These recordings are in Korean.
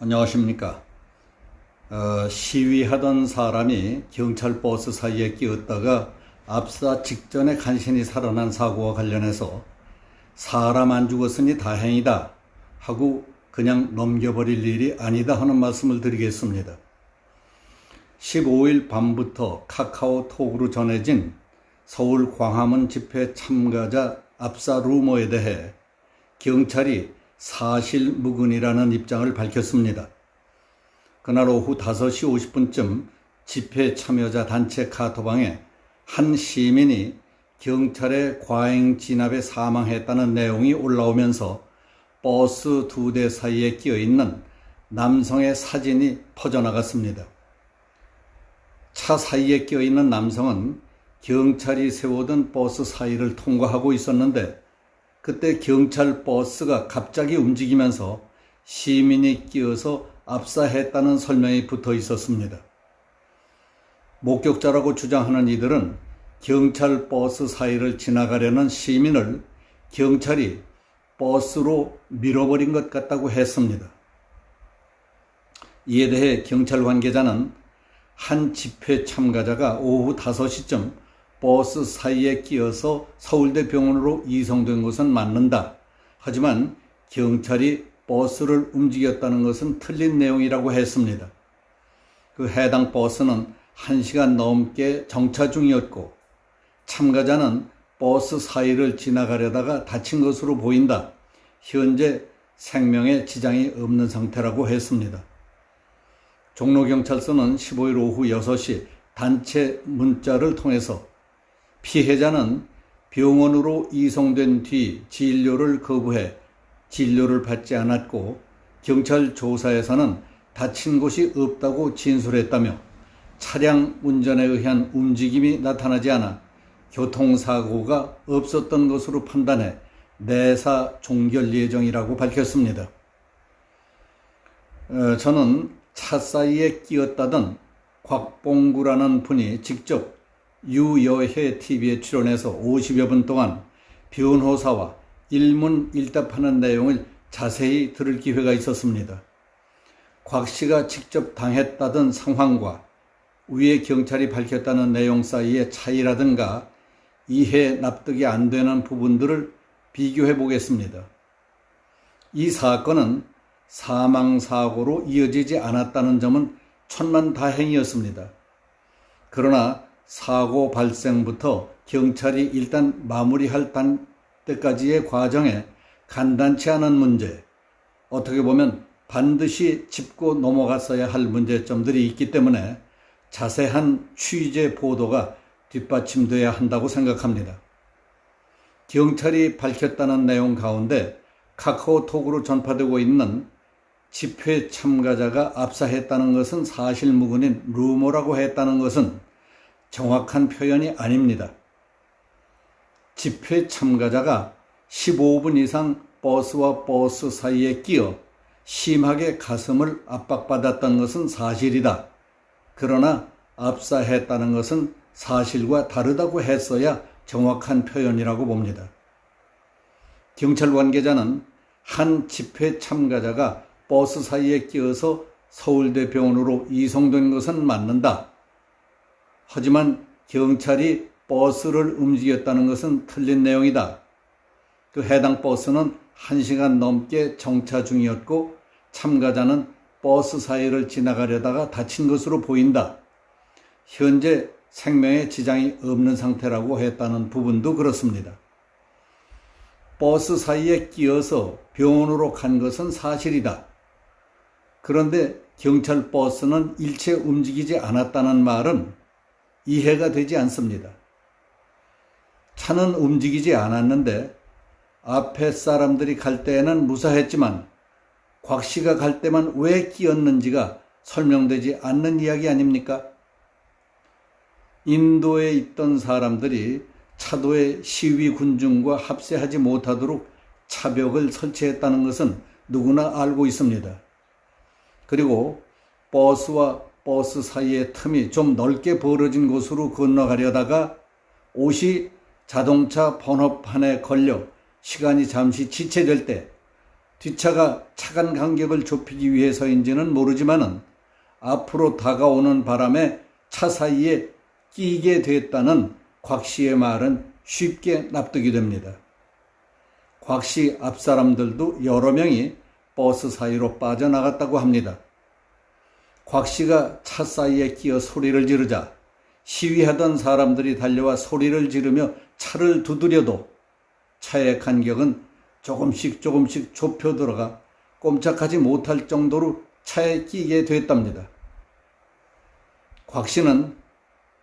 안녕하십니까. 시위하던 사람이 경찰 버스 사이에 끼었다가 압사 직전에 간신히 살아난 사고와 관련해서 사람 안 죽었으니 다행이다 하고 그냥 넘겨버릴 일이 아니다 하는 말씀을 드리겠습니다. 15일 밤부터 카카오톡으로 전해진 서울 광화문 집회 참가자 압사 루머에 대해 경찰이 사실무근이라는 입장을 밝혔습니다. 그날 오후 5시 50분쯤 집회 참여자 단체 카톡방에 한 시민이 경찰의 과잉 진압에 사망했다는 내용이 올라오면서 버스 2대 사이에 끼어있는 남성의 사진이 퍼져나갔습니다. 차 사이에 끼어있는 남성은 경찰이 세워둔 버스 사이를 통과하고 있었는데 그때 경찰 버스가 갑자기 움직이면서 시민이 끼어서 압사했다는 설명이 붙어 있었습니다. 목격자라고 주장하는 이들은 경찰 버스 사이를 지나가려는 시민을 경찰이 버스로 밀어버린 것 같다고 했습니다. 이에 대해 경찰 관계자는 한 집회 참가자가 오후 5시쯤 버스 사이에 끼어서 서울대 병원으로 이송된 것은 맞는다. 하지만 경찰이 버스를 움직였다는 것은 틀린 내용이라고 했습니다. 그 해당 버스는 1시간 넘게 정차 중이었고 참가자는 버스 사이를 지나가려다가 다친 것으로 보인다. 현재 생명에 지장이 없는 상태라고 했습니다. 종로경찰서는 15일 오후 6시 단체 문자를 통해서 피해자는 병원으로 이송된 뒤 진료를 거부해 진료를 받지 않았고 경찰 조사에서는 다친 곳이 없다고 진술했다며 차량 운전에 의한 움직임이 나타나지 않아 교통사고가 없었던 것으로 판단해 내사 종결 예정이라고 밝혔습니다. 저는 차 사이에 끼었다던 곽봉구라는 분이 직접 유여해 TV에 출연해서 50여 분 동안 변호사와 일문일답하는 내용을 자세히 들을 기회가 있었습니다. 곽 씨가 직접 당했다던 상황과 위에 경찰이 밝혔다는 내용 사이의 차이라든가 이해 납득이 안 되는 부분들을 비교해 보겠습니다. 이 사건은 사망사고로 이어지지 않았다는 점은 천만다행이었습니다. 그러나 사고 발생부터 경찰이 일단 마무리할 때까지의 과정에 간단치 않은 문제, 어떻게 보면 반드시 짚고 넘어갔어야 할 문제점들이 있기 때문에 자세한 취재 보도가 뒷받침돼야 한다고 생각합니다. 경찰이 밝혔다는 내용 가운데 카카오톡으로 전파되고 있는 집회 참가자가 압사했다는 것은 사실무근인 루머라고 했다는 것은 정확한 표현이 아닙니다. 집회 참가자가 15분 이상 버스와 버스 사이에 끼어 심하게 가슴을 압박받았던 것은 사실이다. 그러나 압사했다는 것은 사실과 다르다고 했어야 정확한 표현이라고 봅니다. 경찰 관계자는 한 집회 참가자가 버스 사이에 끼어서 서울대 병원으로 이송된 것은 맞는다. 하지만 경찰이 버스를 움직였다는 것은 틀린 내용이다. 그 해당 버스는 1시간 넘게 정차 중이었고 참가자는 버스 사이를 지나가려다가 다친 것으로 보인다. 현재 생명에 지장이 없는 상태라고 했다는 부분도 그렇습니다. 버스 사이에 끼어서 병원으로 간 것은 사실이다. 그런데 경찰 버스는 일체 움직이지 않았다는 말은 이해가 되지 않습니다. 차는 움직이지 않았는데 앞에 사람들이 갈 때에는 무사했지만 곽 씨가 갈 때만 왜 끼었는지가 설명되지 않는 이야기 아닙니까? 인도에 있던 사람들이 차도에 시위 군중과 합세하지 못하도록 차벽을 설치했다는 것은 누구나 알고 있습니다. 그리고 버스와 버스 사이의 틈이 좀 넓게 벌어진 곳으로 건너가려다가 옷이 자동차 번호판에 걸려 시간이 잠시 지체될 때 뒷차가 차간 간격을 좁히기 위해서인지는 모르지만은 앞으로 다가오는 바람에 차 사이에 끼게 됐다는 곽 씨의 말은 쉽게 납득이 됩니다. 곽 씨 앞사람들도 여러 명이 버스 사이로 빠져나갔다고 합니다. 곽 씨가 차 사이에 끼어 소리를 지르자 시위하던 사람들이 달려와 소리를 지르며 차를 두드려도 차의 간격은 조금씩 좁혀 들어가 꼼짝하지 못할 정도로 차에 끼게 됐답니다. 곽 씨는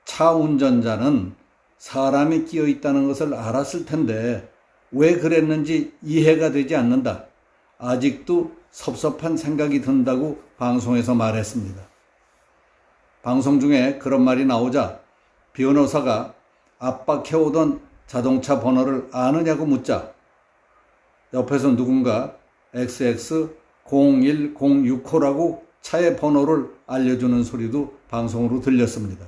차 운전자는 사람이 끼어 있다는 것을 알았을 텐데 왜 그랬는지 이해가 되지 않는다. 아직도 섭섭한 생각이 든다고 방송에서 말했습니다. 방송 중에 그런 말이 나오자 변호사가 압박해오던 자동차 번호를 아느냐고 묻자 옆에서 누군가 XX01065라고 차의 번호를 알려주는 소리도 방송으로 들렸습니다.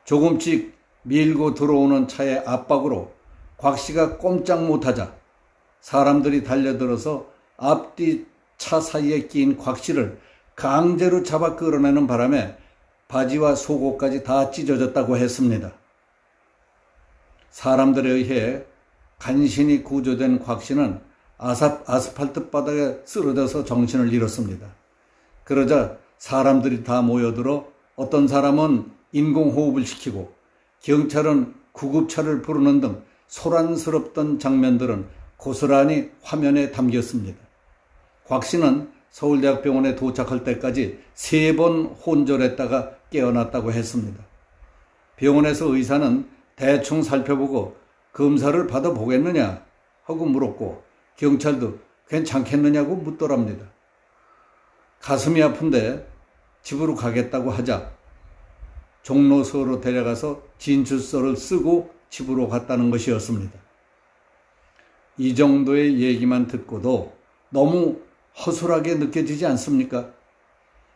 조금씩 밀고 들어오는 차의 압박으로 곽 씨가 꼼짝 못하자 사람들이 달려들어서 앞뒤 차 사이에 끼인 곽 씨를 강제로 잡아 끌어내는 바람에 바지와 속옷까지 다 찢어졌다고 했습니다. 사람들에 의해 간신히 구조된 곽 씨는 아스팔트 바닥에 쓰러져서 정신을 잃었습니다. 그러자 사람들이 다 모여들어 어떤 사람은 인공호흡을 시키고 경찰은 구급차를 부르는 등 소란스럽던 장면들은 고스란히 화면에 담겼습니다. 곽 씨는 서울대학병원에 도착할 때까지 3번 혼절했다가 깨어났다고 했습니다. 병원에서 의사는 대충 살펴보고 검사를 받아보겠느냐 하고 물었고 경찰도 괜찮겠느냐고 묻더랍니다. 가슴이 아픈데 집으로 가겠다고 하자 종로서로 데려가서 진술서를 쓰고 집으로 갔다는 것이었습니다. 이 정도의 얘기만 듣고도 너무 허술하게 느껴지지 않습니까?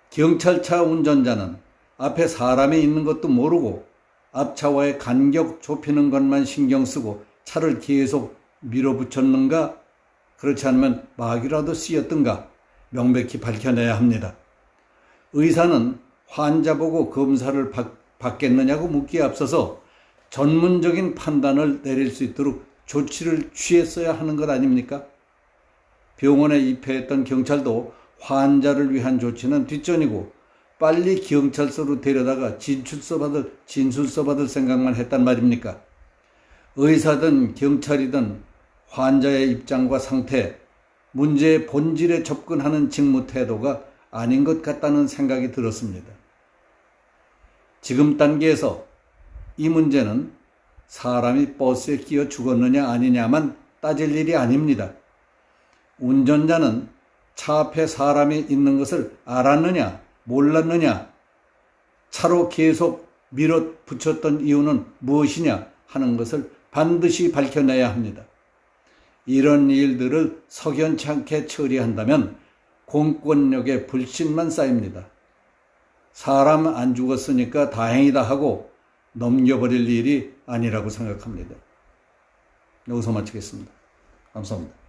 경찰차 운전자는 앞에 사람이 있는 것도 모르고 앞차와의 간격 좁히는 것만 신경 쓰고 차를 계속 밀어붙였는가? 그렇지 않으면 막이라도 씌었던가? 명백히 밝혀내야 합니다. 의사는 환자 보고 검사를 받겠느냐고 묻기에 앞서서 전문적인 판단을 내릴 수 있도록 조치를 취했어야 하는 것 아닙니까? 병원에 입회했던 경찰도 환자를 위한 조치는 뒷전이고 빨리 경찰서로 데려다가 진술서 받을 생각만 했단 말입니까? 의사든 경찰이든 환자의 입장과 상태, 문제의 본질에 접근하는 직무 태도가 아닌 것 같다는 생각이 들었습니다. 지금 단계에서 이 문제는 사람이 버스에 끼어 죽었느냐 아니냐만 따질 일이 아닙니다. 운전자는 차 앞에 사람이 있는 것을 알았느냐 몰랐느냐, 차로 계속 밀어붙였던 이유는 무엇이냐 하는 것을 반드시 밝혀내야 합니다. 이런 일들을 석연치 않게 처리한다면 공권력의 불신만 쌓입니다. 사람 안 죽었으니까 다행이다 하고 넘겨버릴 일이 아니라고 생각합니다. 여기서 마치겠습니다. 감사합니다.